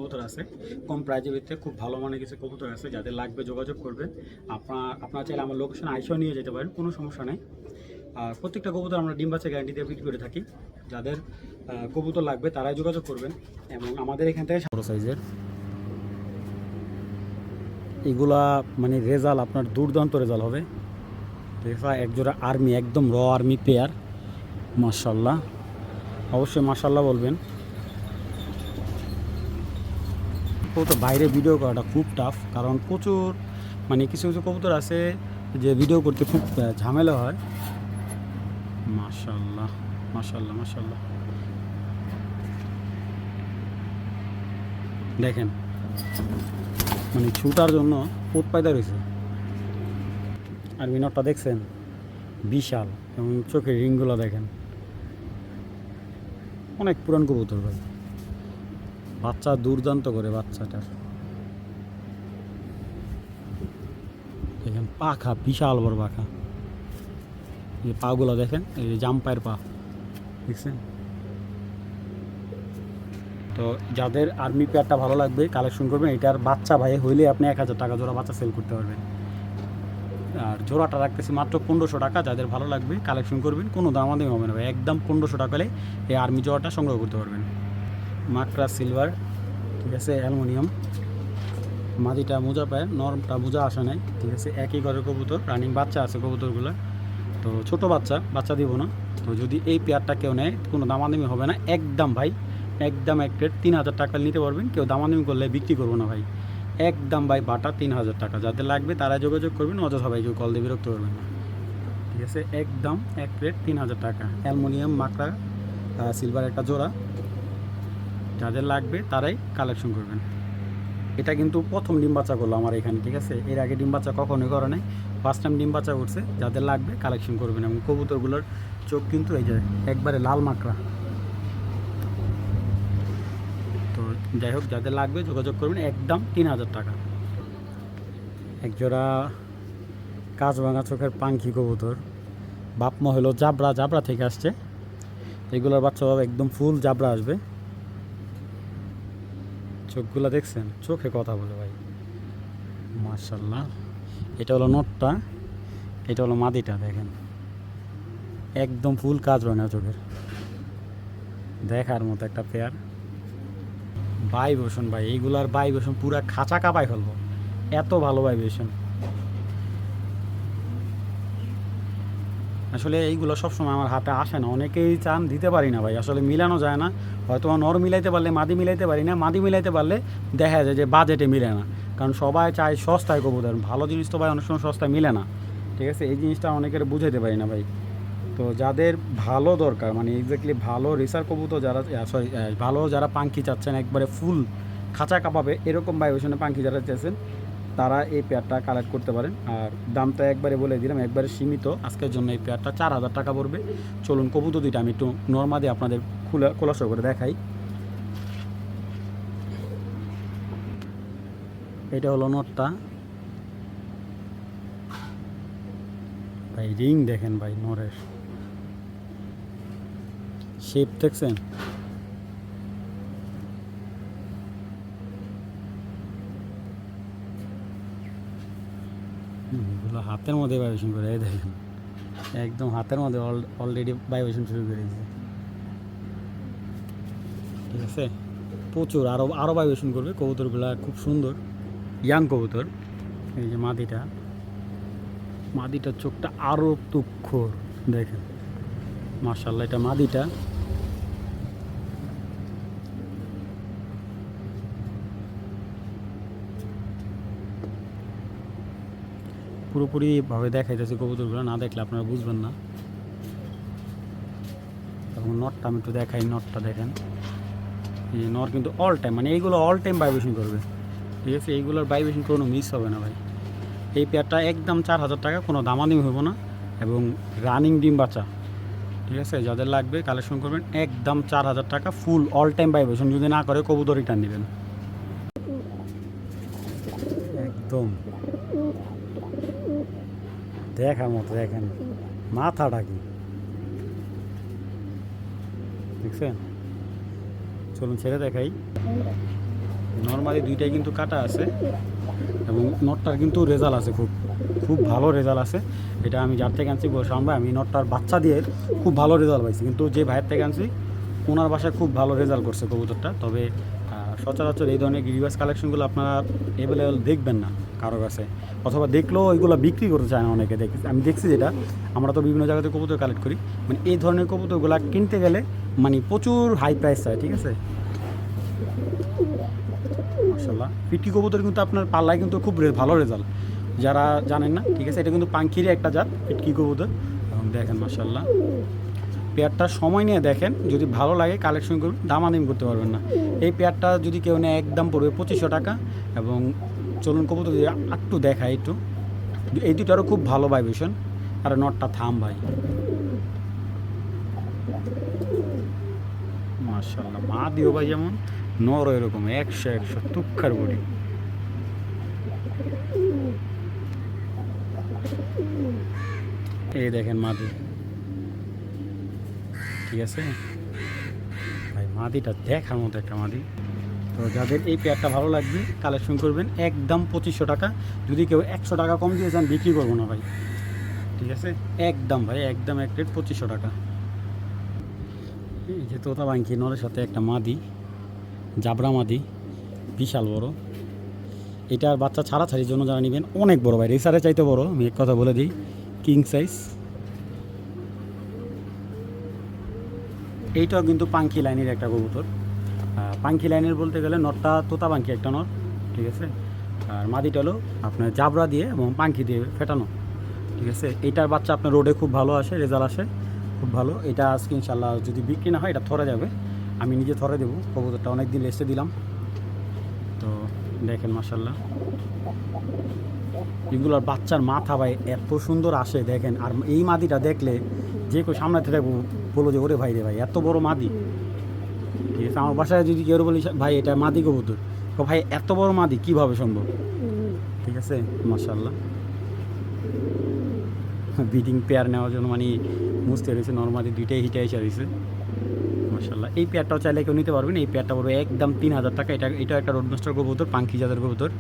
কবুতর আছে কম প্রাইজের ভিতরে, খুব ভালো মানের কিছু কবুতর আছে। যাদের লাগবে যোগাযোগ করবেন। আপনারা চাইলে আমার লোকেশন আইসেও নিয়ে যেতে পারেন, কোনো সমস্যা নেই। আর প্রত্যেকটা কবুতর আমরা ডিম বাচ্চা গ্যারান্টি দিয়ে বিক্রি করে থাকি। যাদের কবুতর লাগবে তারাই যোগাযোগ করবেন। এবং আমাদের এখান থেকে বড় সাইজের এগুলা মানে রেজাল্ট আপনার দুর্দান্ত রেজাল্ট হবে। দেখা একজোড়া আর্মি, একদম র আর্মি পেয়ার, মাশাল্লাহ, অবশ্যই মাশাল্লাহ বলবেন। কবুতর বাইরে ভিডিও করাটা খুব টাফ, কারণ প্রচুর মানে কিছু কিছু কবুতর আছে যে ভিডিও করতে খুব ঝামেলা হয়। মাশাল্লাহ মাশাল্লাহ মাশাল্লাহ, দেখেন মানে ছুটার জন্য পোত পায়দা রয়েছে। আর মিনটটা দেখছেন বিশাল, এবং চোখের রিংগুলো দেখেন, অনেক পুরান কবুতর ভাই। বাচ্চা দুর্দান্ত করে বাচ্চাটার, দেখেন পাখা বিশাল বড় পাখা, এই পাগুলো দেখেন, এই জাম্পায়ের পা দেখছেন। তো যাদের আর্মি পেয়ারটা ভালো লাগবে কালেকশন করবেন। এটার বাচ্চা ভাই হইলে আপনি 1000 টাকা জোড়া বাচ্চা সেল করতে পারবেন। আর জোড়াটা রাখতেছি মাত্র 1500 টাকা। যাদের ভালো লাগবে কালেকশন করবেন, কোনো দামাদামি হবে না ভাই, একদম 1500 টাকা হলে এই আর্মি জোড়াটা সংগ্রহ করতে পারবেন। মাকড়া সিলভার, ঠিক আছে, অ্যালুমিনিয়াম, মাটিটা মোজা পায়, নরমটা মোজা আসে নাই, ঠিক আছে। একই ঘরের কবুতর, রানিং বাচ্চা আছে কবুতরগুলো, তো ছোটো বাচ্চা দিব না। তো যদি এই পেয়ারটা কেউ নেয় কোনো দামাদামি হবে না, একদম ভাই, একদম এক প্লেট 3000 টাকা নিতে পারবেন। কেউ দামাদামি করলে বিক্রি করবো না ভাই, একদম ভাই বাটা 3000 টাকা। যাদের লাগবে তারা যোগাযোগ করবেন, অযথা ভাই কেউ কল দিয়ে বিরক্ত করবেন না, ঠিক আছে। একদম এক প্লেট 3000 টাকা, অ্যালুমিনিয়াম মাকড়া সিলভার একটা জোড়া। যাদের লাগবে তারাই কালেকশন করবেন। এটা কিন্তু প্রথম ডিম বাচ্চা করলো আমার এখানে, ঠিক আছে। এর আগে ডিম বাচ্চা কখনোই করে নাই, ফার্স্ট টাইম ডিম বাচ্চা করছে। যাদের লাগবে কালেকশন করবেন। এবং কবুতরগুলোর চোখ কিন্তু এই যে একবারে লাল মাকড়া। তো যাই হোক, যাদের লাগবে যোগাযোগ করবেন, একদম 3000 টাকা। একজোড়া কাঁচ ভাঙা চোখের পাঙ্খি কবুতর, বাপমা হলো জাবরা থেকে আসছে। এগুলোর বাচ্চা একদম ফুল জাবরা আসবে। চোখগুলো দেখছেন, চোখে কথা বলে ভাই, মাশাল্লাহ। এটা হলো নটটা, এটা হলো মাদিটা, দেখেন একদম ফুল কাজ ভাঙা চোখের, দেখার মতো একটা পেয়ার। ভাইব্রেশন ভাই, এইগুলার ভাইব্রেশন পুরা খাঁচা কাঁপায় ফেলবো, এত ভালো ভাইব্রেশন। আসলে এইগুলো সবসময় আমার হাতে আসে না, অনেকেই চান, দিতে পারি না ভাই, আসলে মিলানো যায় না। হয়তো নর মিলাইতে পারলে মাদি মিলাইতে পারি না, মাদি মিলাইতে পারলে দেখা যায় যে বাজেটে মিলে না। কারণ সবাই চায় সস্তায় কবুতর, ভালো জিনিস তো ভাই অনেক সময় সস্তায় মিলে না, ঠিক আছে। এই জিনিসটা অনেকের বুঝাইতে পারি না ভাই। তো যাদের ভালো দরকার, মানে এক্স্যাক্টলি ভালো রেসার কবুতর যারা, ভালো যারা পাঙ্খি চাচ্ছেন, একবারে ফুল খাঁচা কাঁপাবে এরকম ভাইব্রেশনে পাঙ্খি যারা চাচ্ছেন, তারা এই পেয়ারটা কালেক্ট করতে পারেন। আর দামটা একবারে বলে দিলাম, একবারে সীমিত আজকের জন্য। এই পেয়ারটা 4000 টাকা পড়বে। চলুন কবুতর দুইটা আমি একটু নর্মালি আপনাদের খোলাসা করে দেখাই। এটা হলো নটটা ভাই, রিং দেখেন ভাই, নরের শেপ দেখছেন, এগুলো হাতের মধ্যে ভাইব্রেশন করে, এই দেখেন একদম হাতের মধ্যে অলরেডি ভাইব্রেশন শুরু করে দিয়েছে, ঠিক আছে। প্রচুর আরও ভাইব্রেশন করবে। কবুতরগুলো খুব সুন্দর, ইয়াং কবুতর। এই যে মাদিটার চোখটা আরও তুক্ষর, দেখেন মার্শাল্লাহ। এটা মাদিটা, পুরোপুরিভাবে দেখাইতেছি কবুতরগুলো, না দেখলে আপনারা বুঝবেন না। এবং নটটা আমি একটু দেখাই, নটটা দেখেন, এই নর কিন্তু অল টাইম, মানে এইগুলো অল টাইম ভাইব্রেশন করবে, ঠিক আছে। এইগুলোর ভাইব্রেশন কোনো মিস হবে না ভাই। এই পেয়ারটা একদম 4000 টাকা, কোনো দামাদামি হবো না। এবং রানিং ডিম বাচ্চা, ঠিক আছে। যাদের লাগবে কালেকশন করবেন, একদম 4000 টাকা, ফুল অল টাইম ভাইব্রেশন। যদি না করে কবুতর রিটার্ন নেবেন, একদম দেখার মতো। দেখেন মাথাটা কি দেখছেন। চলুন ছেড়ে দেখাই, নর্মালি দুইটাই কিন্তু কাটা আছে এবং নটটার কিন্তু রেজাল্ট আছে, খুব খুব ভালো রেজাল্ট আছে। এটা আমি যার থেকে আনছি বলছিলাম ভাই, আমি নটটার বাচ্চা দিয়ে খুব ভালো রেজাল্ট পাইছি, কিন্তু যে ভাইয়ের থেকে আনছি ওনার বাসায় খুব ভালো রেজাল্ট করছে কবুতরটা। তবে সচরাচর এই ধরনের গিরিবাস কালেকশনগুলো আপনারা অ্যাভেলেবেল দেখবেন না কারো কাছে, অথবা দেখলেও ওইগুলো বিক্রি করতে চায় না অনেকে। আমি দেখছি যেটা, আমরা তো বিভিন্ন জায়গাতে কবুতর কালেক্ট করি, মানে এই ধরনের কবুতরগুলো কিনতে গেলে মানে প্রচুর হাই প্রাইস চায়, ঠিক আছে। মাশাআল্লাহ পিটকি কবুতর কিন্তু আপনার পাল্লায় কিন্তু খুব ভালো রেজাল্ট, যারা জানেন না, ঠিক আছে। এটা কিন্তু পাঙ্খিরই একটা জাত পিটকি কবুতর। এবং দেখেন মাশাআল্লাহ পেয়ারটা সময় নিয়ে দেখেন, যদি ভালো লাগে কালেকশন করবেন, দামাদামি করতে পারবেন না। এই পেয়ারটা যদি কেউ নেয় একদম পড়বে 2500 টাকা। এবং চলুন কবুতর যদি একটু দেখায় একটু, এই দুটারও খুব ভালো ভাইব্রেশন। আর নটটা থাম ভাই, মাশাআল্লাহ মা দিও ভাই যেমন, নর এরকম 100 তুক্ষার বডি। এই দেখেন মাদি, ঠিক আছে ভাই, মাদিটা দেখার মতো একটা মাদি। তো যাদের এই পেয়ারটা ভালো লাগবে কালেকশন করবেন, একদম 2500 টাকা। যদি কেউ 100 টাকা কম দিয়ে যান বিক্রি করবো না ভাই, ঠিক আছে। একদম ভাই একদম এক রেট 2500 টাকা। এই যে তোতা পাখি নরের সাথে একটা মাদি, জাবরা মাদি, বিশাল বড়। এটার বাচ্চা ছাড়াছাড়ির জন্য যারা নেবেন অনেক বড় ভাই, রেসারে চাইতে বড়, আমি এক কথা বলে দিই, কিং সাইজ। এইটাও কিন্তু পাঙ্খি লাইনের একটা কবুতর। পাঙ্খি লাইনের বলতে গেলে নটটা তোতা পাঙ্খি একটা নর, ঠিক আছে। আর মাদিটা হলো আপনার জাবরা দিয়ে এবং পাঙ্খি দিয়ে ফেটানো, ঠিক আছে। এইটার বাচ্চা আপনার রোডে খুব ভালো আসে, রেজাল্ট আসে খুব ভালো। এটা আজকে ইনশাল্লাহ যদি বিক্রি না হয় এটা থরে যাবে, আমি নিজে থরে দেবো। কবুতরটা অনেক দিন রেস্টে দিলাম। তো দেখেন মাশাল্লাহ এগুলোর বাচ্চার মাথা ভাই এত সুন্দর আসে দেখেন। আর এই মাদিটা দেখলে যে কেউ সামনে থেকে বলো যে ওরে ভাই রে ভাই এত বড় মাদি, ঠিক আছে। আমার বাসায় যদি কেউ বলি ভাই এটা মাদি কবুতর, তো ভাই এত বড় মাদি কীভাবে সম্ভব, ঠিক আছে। মাশাল্লাহ ব্রিডিং পেয়ার নেওয়ার জন্য মানে মুছতে রয়েছে, নর্মালি দুইটাই হিটে এসে রয়েছে মাশাল্লাহ। এই পেয়ারটাও চাইলে কেউ নিতে পারবেন, এই পেয়ারটা পড়বে একদম 3000 টাকা। এটাও একটা রোডমাস্টার কবুতর, পাঙ্খি জাতের কবুতর।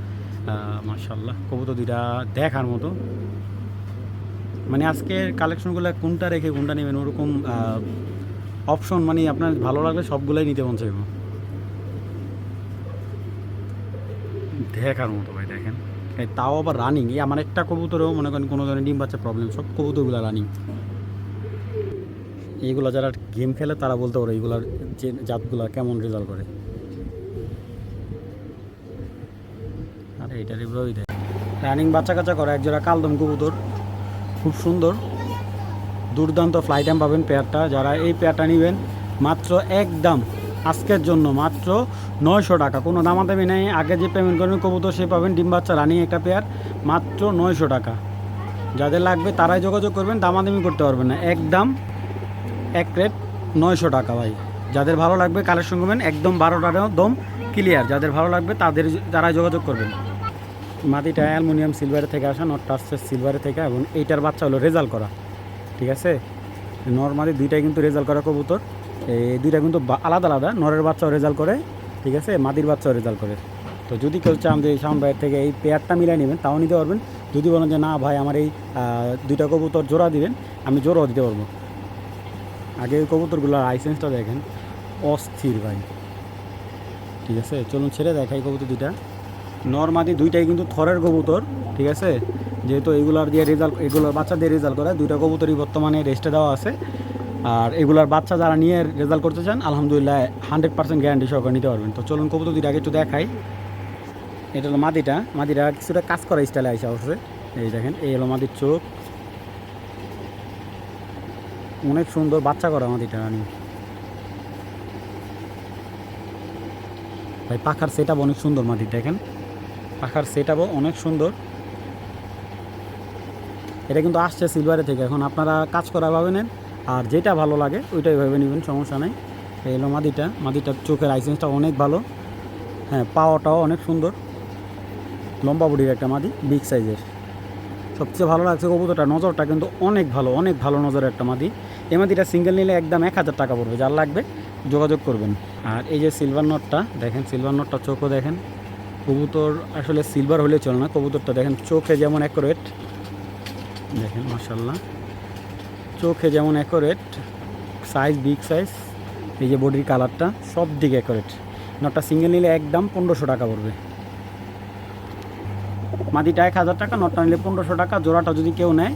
মাশাল্লাহ কবুতর দুইটা দেখার মতো। মানে আজকের কালেকশনগুলো কোনটা রেখে কোনটা নেবেন ওরকম অপশন মানে আপনার ভালো লাগলে সবগুলোই নিতে মন চাইব। দেখার মতো ভাই দেখেন, তাও আবার রানিং। এই আমার একটা কবুতরেও মনে করেন কোনো ধরনের ডিম বাচ্চা প্রবলেম, সব কবুতরগুলো রানিং। এইগুলো যারা গেম খেলে তারা বলতে পারে এইগুলার যে জাতগুলো কেমন রেজাল্ট করে। আর এইটার এগুলোই দেয় রানিং বাচ্চা কাচ্চা করে একজোড়া কালদম কবুতর, খুব সুন্দর দুর্দান্ত ফ্লাই টাইম পাবেন পেয়ারটা। যারা এই পেয়ারটা নেবেন মাত্র একদম আজকের জন্য মাত্র 900 টাকা, কোনো দামাদামি নেই। আগে যে পেমেন্ট করবেন কবুতর সে পাবেন, ডিম বাচ্চা রানিং একটা পেয়ার মাত্র 900 টাকা। যাদের লাগবে তারাই যোগাযোগ করবেন, দামাদামি করতে পারবেন না, একদম এক রেট 900 টাকা ভাই। যাদের ভালো লাগবে কালেকশন করবেন, একদম 12টার দম ক্লিয়ার। যাদের ভালো লাগবে তারাই যোগাযোগ করবেন। মাটিটা অ্যালুমিনিয়াম সিলভারের থেকে আসা, নটটা আসছে সিলভারের থেকে। এবং এইটার বাচ্চা হলো রেজাল্ট করা, ঠিক আছে। নর্মালি দুইটাই কিন্তু রেজাল্ট করা কবুতর, এই দুইটা কিন্তু আলাদা আলাদা। নরের বাচ্চাও রেজাল্ট করে, ঠিক আছে, মাদির বাচ্চাও রেজাল্ট করে। তো যদি কেউ চান যে শাওন ভাইয়ের থেকে এই পেয়ারটা মিলাই নেবেন তাও নিতে পারবেন। যদি বলেন যে না ভাই আমার এই দুইটা কবুতর জোড়া দিবেন, আমি জোড়াও দিতে পারবো। আগে ওই কবুতরগুলোর লাইসেন্সটা দেখেন, অস্থির ভাই, ঠিক আছে। চলুন ছেড়ে দেখাই কবুতর দুইটা। নর্মাদি দুইটাই কিন্তু থরের কবুতর, ঠিক আছে। যেহেতু এগুলার দিয়ে রেজাল্ট, এগুলোর বাচ্চা দিয়ে রেজাল্ট করে, দুইটা কবুতরই বর্তমানে রেস্টে দেওয়া আছে। আর এগুলার বাচ্চা যারা নিয়ে রেজাল্ট করতে চান আলহামদুলিল্লাহ 100% গ্যারান্টি সহকারে নিতে পারবেন। তো চলুন কবুতর দুইটা আগে একটু দেখাই। এটা হলো মাদিটা কিছুটা কাজ করা স্টাইলে আইসা হচ্ছে, এই দেখেন। এই হলো মাদির চোখ, অনেক সুন্দর বাচ্চা করা মাদিটা রানি ভাই। পাখার সেট আপ অনেক সুন্দর মাদির, দেখেন পাখার সেট আপও অনেক সুন্দর। এটা কিন্তু আসছে সিলভারের থেকে, এখন আপনারা কাজ করা ভাবে নেন, আর যেটা ভালো লাগে ওইটাই ভাবে নেবেন, সমস্যা নেই। এই হলো মাদিটার চোখের লাইসেন্সটা অনেক ভালো, হ্যাঁ পাওয়াটাও অনেক সুন্দর, লম্বা বডির একটা মাদি, বিগ সাইজের। সবচেয়ে ভালো লাগছে কবুতরটা নজরটা কিন্তু অনেক ভালো, অনেক ভালো নজরের একটা মাদি। এই মাদিটা সিঙ্গেল নিলে একদম 1000 টাকা পড়বে, যার লাগবে যোগাযোগ করবেন। আর এই যে সিলভার নটটা দেখেন, সিলভার নটটা চোখও দেখেন, কবুতর আসলে সিলভার হলে চলে না, কবুতরটা দেখেন চোখে যেমন অ্যাকুরেট, দেখেন মাশাল্লাহ চোখে যেমন অ্যাকুরেট, সাইজ বিগ সাইজ, এই যে বডির কালারটা সব দিকে অ্যাকুরেট। নটটা সিঙ্গেল নিলে একদম 1500 টাকা পড়বে, মাদিটা 1000 টাকা, নটটা নিলে 1500 টাকা, জোড়াটা যদি কেউ নেয়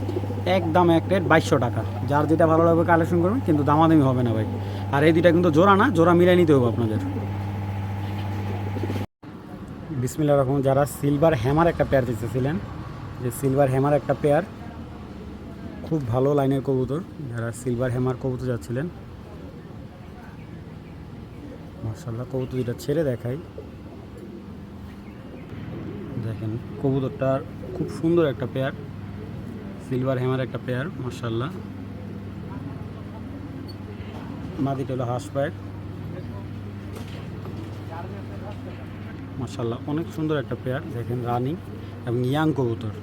একদম এক রেট 2200 টাকা। যার যেটা ভালো লাগবে কালেকশন করবেন, কিন্তু দামাদামি হবে না ভাই। আর এই দুইটা কিন্তু জোড়া না, জোড়া মিলাই নিতে হবে আপনাদের। বিসমিল্লাহির রহমানির রহিম। যারা সিলভার হ্যামার একটা পেয়ার দিতেছিলেন, যে সিলভার হ্যামার একটা পেয়ার, খুব ভালো লাইনের কবুতর, যারা সিলভার হ্যামার কবুতর যাচ্ছিলেন, মাশাআল্লাহ কবুতর দুইটা ছেড়ে দেখাই। দেখেন কবুতরটা খুব সুন্দর একটা পেয়ার, সিলভার হ্যামার একটা পেয়ার মাশাআল্লাহ। মাদিটা হলো হাঁস পায়ের, মাশাআল্লাহ অনেক সুন্দর একটা পেয়ার। দেখেন রানিং এবং ইয়াং কবুতর,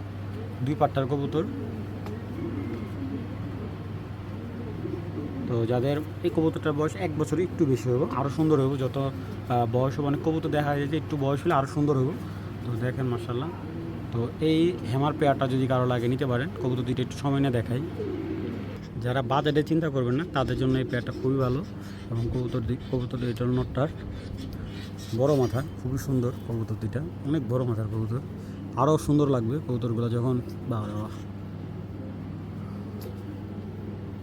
দুই পাট্টার কবুতর। তো যাদের এই কবুতরটার বয়স 1 বছর একটু বেশি হবে, আরও সুন্দর হবে। যত বয়স হবে, অনেক কবুতর দেখা যায় যে একটু বয়স হলে আরও সুন্দর হবে। তো দেখেন মাশাআল্লাহ। তো এই হ্যামার পেয়ারটা যদি কারো লাগে নিতে পারেন, কবুতর দুইটা একটু সময় নিয়ে দেখাই। যারা বাজেটে চিন্তা করবেন না তাদের জন্য এই পেয়ারটা খুবই ভালো। এবং কবুতর দুইটার নটটার বড় মাথা, খুবই সুন্দর কবুতর দুইটা, অনেক বড় মাথার কবুতর। আরও সুন্দর লাগবে কবুতরগুলো যখন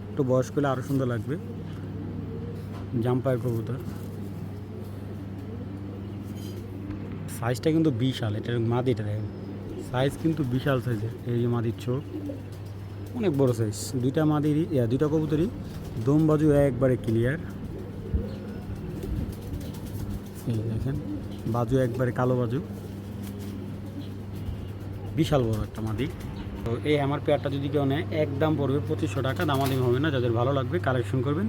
একটু বয়স করলে আরও সুন্দর লাগবে। জাম্পায়ের কবুতর, সাইজটা কিন্তু বিশাল। এটার মাদিটা দেখেন সাইজ কিন্তু বিশাল সাইজের। এই যে মাদির চোখ অনেক বড় সাইজ। দুইটা মাদিরই দুইটা কবুতরই দম বাজু একবারে ক্লিয়ার। এই দেখেন বাজু একবারে কালো বাজু, বিশাল বড় একটা মাদি। তো এই আমার পেয়ারটা যদি কেউ নেয় একদম পড়বে 2500 টাকা, দামাদামি হবে না। যাদের ভালো লাগবে কালেকশন করবেন,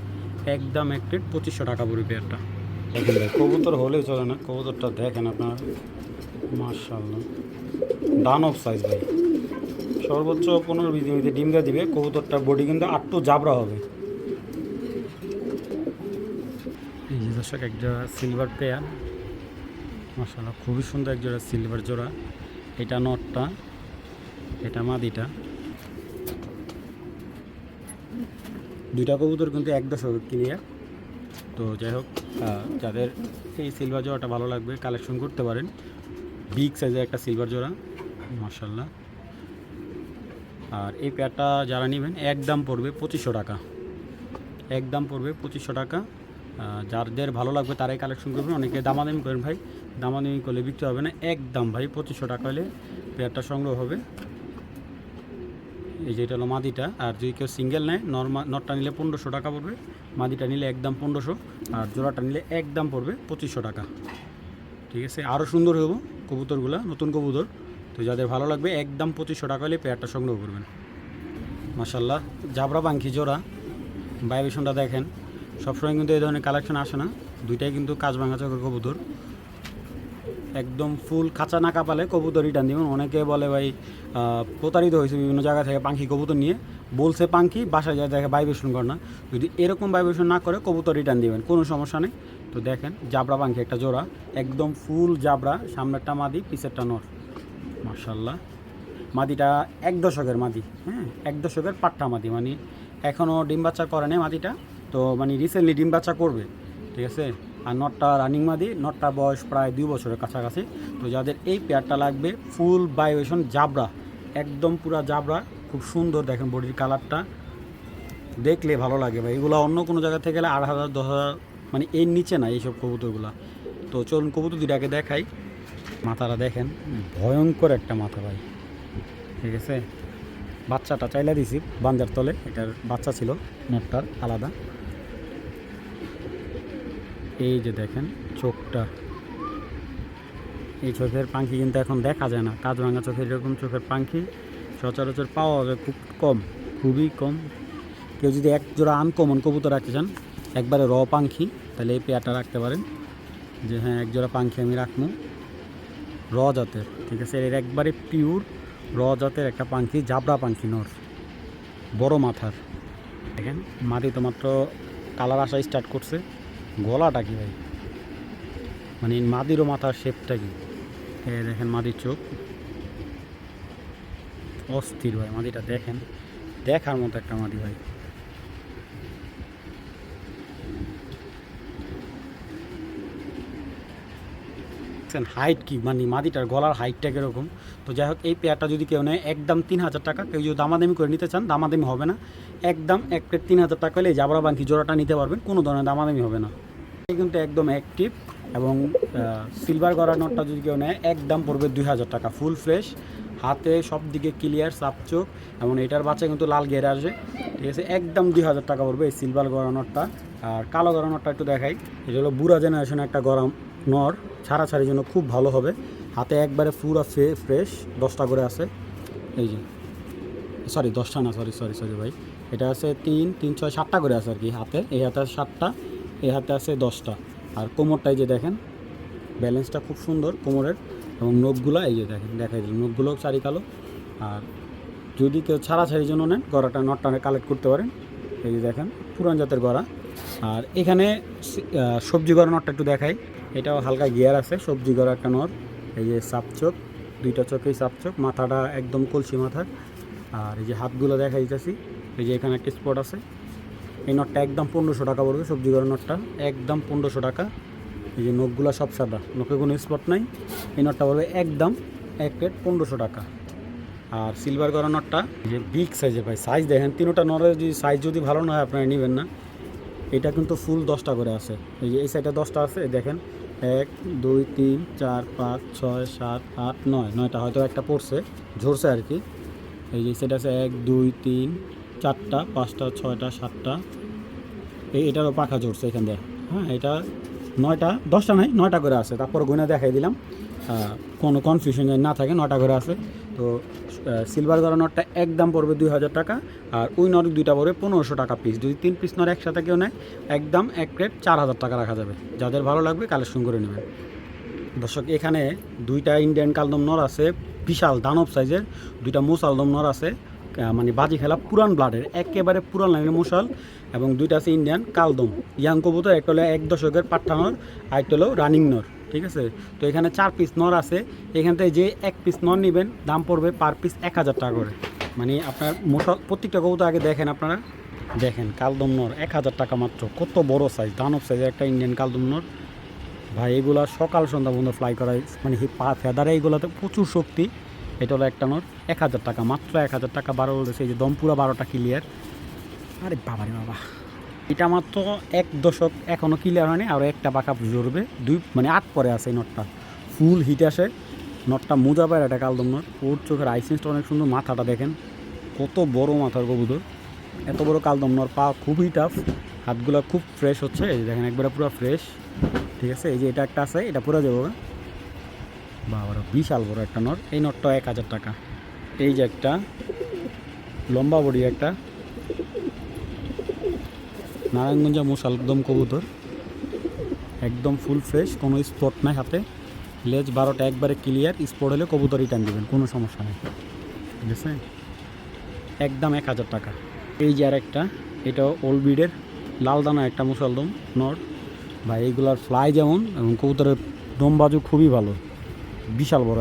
একদম এক প্লেট 2500 টাকা পড়বে পেয়ারটা। দেখেন ভাই কবুতর হলেও চলে না, কবুতরটা দেখেন আপনার মাশাআল্লাহ ডান অফ সাইজ ভাই, সর্বোচ্চ 15-20 দিনে ডিম দিয়ে দিবে। কবুতরটার বডি কিন্তু আটটু জাবরা হবে। এই যে দর্শক এক জোড়া সিলভার পেয়ার মাশাআল্লাহ, খুবই সুন্দর এক জোড়া সিলভার জোড়া। এটা নটটা, এটা মাদিটা। দুইটা কবুতর কিন্তু 1.5 ক্লিয়ার। তো যাই হোক, যাদের এই সিলভার জোড়াটা ভালো লাগবে কালেকশন করতে পারেন। বিগ সাইজের একটা সিলভার জোড়া মাশাআল্লাহ। আর এই পেয়ারটা যারা নেবেন একদম পড়বে 2500 টাকা, একদম পড়বে 2500 টাকা। যাদের ভালো লাগবে তারাই কালেকশন করবেন। অনেকে দামাদামি করেন ভাই, দামাদামি করলে বিক্রি হবে না। একদম ভাই 2500 টাকা হলে পেয়ারটা সংগ্রহ হবে। এই যে এটা হলো মাদিটা। আর যদি কেউ সিঙ্গেল নেয়, নটটা নিলে 1500 টাকা পড়বে, মাদিটা নিলে একদম 1500, আর জোড়াটা নিলে একদম পড়বে 2500 টাকা। ঠিক আছে, আরও সুন্দর হবো কবুতরগুলো, নতুন কবুতর। তো যাদের ভালো লাগবে একদম 2500 টাকা হলে পেয়ারটা সংগ্রহ করবেন। মাশাআল্লাহ জাবরা পাখি জোড়া, ভাইব্রেশনটা দেখেন। সবসময় কিন্তু এই ধরনের কালেকশন আসে না। দুইটাই কিন্তু কাঁচ ভাঙা চোখের কবুতর, একদম ফুল কাঁচা না কাপালে কবুতর রিটার্ন দিবেন। অনেকে বলে ভাই প্রতারিত হয়েছে বিভিন্ন জায়গা থেকে পাখি কবুতর নিয়ে, বলছে পাখি বাসায় যায় দেখে ভাইব্রেশন করে না। যদি এরকম ভাইব্রেশন না করে কবুতর রিটার্ন দিবেন, কোনো সমস্যা নেই। তো দেখেন জাবরা পাখি একটা জোড়া, একদম ফুল জাবরা, সামনেরটা মাদি পিছেরটা নর মাশাআল্লাহ। মাদিটা 1 দশকের মাদি, হ্যাঁ 1 দশকের পাট্টা মাদি, মানে এখনও ডিম বাচ্চা করে নেই মাদিটা, তো মানে রিসেন্টলি ডিম বাচ্চা করবে। ঠিক আছে, আর নটটা রানিং মাদি, নটটা বয়স প্রায় 2 বছরের কাছাকাছি। তো যাদের এই পেয়ারটা লাগবে, ফুল ভাইব্রেশন জাবরা, একদম পুরা জাবরা, খুব সুন্দর। দেখেন বডির কালারটা দেখলে ভালো লাগে ভাই। এগুলো অন্য কোনো জায়গা থেকে গেলে 8000 10,000, মানে এর নিচে না এইসব কবুতরগুলা। তো চলুন কবুতর দুইটাকে দেখাই। মাথাটা দেখেন, ভয়ঙ্কর একটা মাথা ভাই। ঠিক আছে, বাচ্চাটা চাইলা দিছি বান্দার তলে, এটার বাচ্চা ছিল নটটার আলাদা। এই যে দেখেন চোখটা, এই চোখের পাখি কিন্তু এখন দেখা যায় না। কাজ ভাঙা চোখের এরকম চোখের পাখি সচরাচর পাওয়া যাবে খুব কম, খুবই কম। কেউ যদি এক জোড়া আনকমন কবুতর রাখতে চান, একবারে র পাখি, তাহলে এই পেয়ারটা রাখতে পারেন। যে হ্যাঁ এক জোড়া পাখি আমি রাখবো র জাতের। ঠিক আছে, এর একবারে পিওর র জাতের একটা পাখি, জাবরা পাখি নর, বড় মাথার। দেখেন মাটি তো মাত্র কালার আসা স্টার্ট করছে। গলাটা কি ভাই, মানে মাদিরও মাথার শেপটা কি এই দেখেন মাদির চোখ অস্থির ভাই, মাদিটা দেখেন, দেখার মতো একটা মাদি ভাই। হাইট কি মানে মাদিটার গলার হাইটটা কীরকম। তো যাই হোক, এই পেয়ারটা যদি কেউ নেয় একদম 3000 টাকা। কেউ যদি দামাদামি করে নিতে চান দামাদামি হবে না, একদম এক প্লেট 3000 টাকা হলে জাবরা বাঙ্কি জোড়াটা নিতে পারবেন, কোনো ধরনের দামাদামি হবে না। এই কিন্তু একদম অ্যাক্টিভ এবং সিলভার গড়া নটটা যদি কেউ নেয় একদম পড়বে 2000 টাকা, ফুল ফ্রেশ, হাতে সব দিকে ক্লিয়ার সাপচোক, এবং এটার বাচ্চা কিন্তু লাল গেরে আসবে, ঠিক আছে। একদম 2000 টাকা পড়বে এই সিলভার গড়া নটটা। আর কালো গড়া নটটা একটু দেখাই, এটা হলো বুড়া জেনারেশনের একটা গরম নর, ছাড়াছাড়ির জন্য খুব ভালো হবে। হাতে একবারে পুরো ফ্রেশ, 10টা করে আছে, এই যে সরি 10টা না, সরি ভাই, এটা আছে 3, 3, 6, 7টা করে আছে আর কি হাতে। এই হাতে আছে 7টা, এই হাতে আছে 10টা। আর কোমরটাই যে দেখেন, ব্যালেন্সটা খুব সুন্দর কোমরের, এবং নখগুলো এই যে দেখেন, দেখাই দিল নখগুলো চারি কালো। আর যদি কেউ ছাড়াছাড়ির জন্য নেন গড়াটা নটটা কালেক্ট করতে পারেন, এই যে দেখেন পুরান জাতের গড়া। আর এখানে সবজি গড়া নটটা একটু দেখাই, এটাও হালকা গিয়ার আছে, সবজি গড়া একটা নর, এই যে সাপচোক, 2টা চোখেই সাপচোক, মাথাটা একদম কলসি মাথার। আর এই যে হাতগুলো দেখা দিতেছি, এই যে এখানে একটা স্পট আছে। এই নটটা একদম 1500 টাকা পড়বে, সবজি গড়া নটটা একদম 1500 টাকা। এই যে নখগুলো সব সাদা, নখে কোনো স্পট নাই। এই নটটা পড়বে একদম এক প্লেট 1500 টাকা। আর সিলভার গড়া নটটা যে বিগ সাইজের ভাই, সাইজ দেখেন, 3টা নরের যদি সাইজ যদি ভালো না হয় আপনারা নেবেন না। এটা কিন্তু ফুল 10টা করে আছে, এই যে এই সাইডে 10টা আছে, দেখেন 1, 2, 3, 4, 5, 6, 7, 8, 9, 9টা হয়তো একটা পড়ছে, ঝরছে আর কি। এই যে সেটা আছে 1, 2, 3, 4টা, 5টা, 6টা, 7টা, এটারও পাখা ঝরছে এখান দিয়ে। হ্যাঁ, এটা 9টা, 10টা নাই, 9টা করে আছে। তারপর গুনে দেখাই দিলাম, কোনো কনফিউশন না থাকে, 9টা করে আছে। তো সিলভার গড়া নটটা একদম পড়বে 2000 টাকা। আর ওই নট 2টা পড়বে 1500 টাকা পিস। যদি 3 পিস নর একসাথে কেউ নেয় একদম এক প্লেট 4000 টাকা রাখা যাবে। যাদের ভালো লাগবে কালেকশন করে নেবেন। দর্শক, এখানে 2টা ইন্ডিয়ান কালদম নর আছে, বিশাল দানব সাইজের, 2টা মোসালদম নর আছে, মানে বাজি খেলা পুরান ব্লাডের, একেবারে পুরান লাইনের মশাল, এবং 2টা আছে ইন্ডিয়ান কালদম ইয়াং কবুতর। একটা হলো 1 দশকের পাঠা নর, আরেকটা হলো রানিং নর, ঠিক আছে। তো এখানে 4 পিস নর আছে। এখান থেকে যে 1 পিস নর নেবেন দাম পড়বে পার পিস 1000 টাকা করে। মানে আপনার মশাল প্রত্যেকটা কবুতর আগে দেখেন, আপনারা দেখেন কালদম নর 1000 টাকা মাত্র। কত বড় সাইজ, দানব সাইজের একটা ইন্ডিয়ান কালদম নর ভাই। এগুলা সকাল সন্ধ্যা পর্যন্ত ফ্লাই করায়, মানে পা ফেদারে এইগুলোতে প্রচুর শক্তি। এটা হলো একটা নট 1000 টাকা, মাত্র 1000 টাকা। 12 বলতেছে, এই যে দমপুরা 12টা ক্লিয়ার। আরে বাবারে বাবা, এটা মাত্র 1 দশক এখনও ক্লিয়ার হয়নি, আরও একটা পাখা জড়বে, 2 মানে 8 পরে আছে এই নটটা, ফুল হিট আসে নটটা। মোজা পায় একটা কালদম নট, ওর চোখের আইসেন্সটা অনেক সুন্দর, মাথাটা দেখেন কত বড় মাথার কবুতর, এত বড় কালদম নট। পা খুবই টাফ, হাতগুলো খুব ফ্রেশ হচ্ছে, এই দেখেন একবারে পুরো ফ্রেশ, ঠিক আছে। এই যে এটা একটা আছে, এটা পুরো যাবো বাবা, বিশাল বড় একটা নট। এই নটটা 1000 টাকা। এই যে একটা লম্বা বডি একটা নারায়ণগঞ্জা মোশাল একদম কবুতর, একদম ফুল ফ্রেশ, কোনো স্পট নাই হাতে, লেজ 12টা একবারে ক্লিয়ার, স্পট হলে কবুতর রিটার্ন দেবেন, কোনো সমস্যা নেই, ঠিক আছে। একদম 1000 টাকা। এই যে আর একটা, এটা ওল্ড ব্রিডের লাল দানা একটা মুসালদম নর ভাই। এইগুলার ফ্লাই যেমন এবং কবুতরের দম বাজু খুবই ভালো, বিশাল বড়।